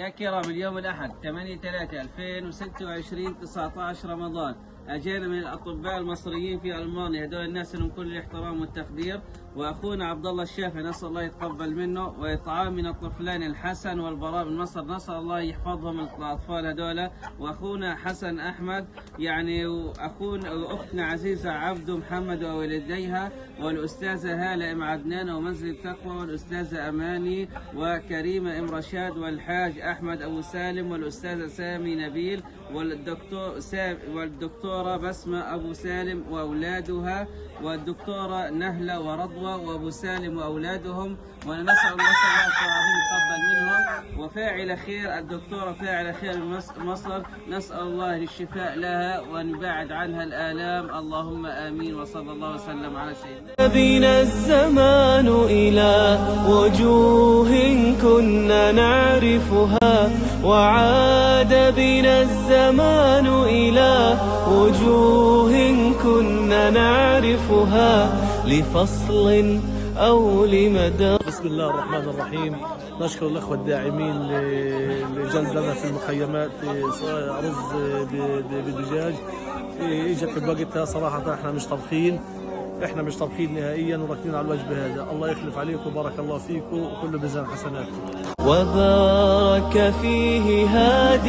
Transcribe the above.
يا كرام، اليوم الأحد 8/3/2026 19 رمضان. أجينا من الأطباء المصريين في ألمانيا، هذول الناس لهم كل الاحترام والتقدير. وأخونا عبد الله الشافعي نسأل الله يتقبل منه، وإطعام من الطفلين الحسن والبراء من مصر، نسأل الله يحفظهم الأطفال هذول. وأخونا حسن أحمد يعني، وأخونا وأختنا عزيزة عبد محمد وولديها، والأستاذة هالة أم عدنان ومنزل التقوى، والأستاذة أماني وكريمة أم رشاد، والحاج أحمد أبو سالم، والأستاذة سامي نبيل، والدكتورة بسمة أبو سالم وأولادها، والدكتورة نهلة ورضوى وأبو سالم وأولادهم. ونسأل الله العظيم يتقبل منهم. وفاعل خير الدكتورة فاعل خير من مصر، نسأل الله الشفاء لها ونبعد عنها الآلام، اللهم آمين. وصلى الله وسلم على سيدنا. بنا الزمان إلى وجوه كنا نعرفها، وعاد بنا الزمان إلى وجوه كنا نعرفها، لفصل أو لمدى. بسم الله الرحمن الرحيم. نشكر الأخوة الداعمين لجلب لنا في المخيمات رز بدجاج. اجت في وقتها صراحة احنا مش طبخين نهائيا، وراكنين على الوجبة هذا. الله يخلف عليكم وبارك الله فيكم، وكل ميزان حسناتكم. وبارك فيه هادي.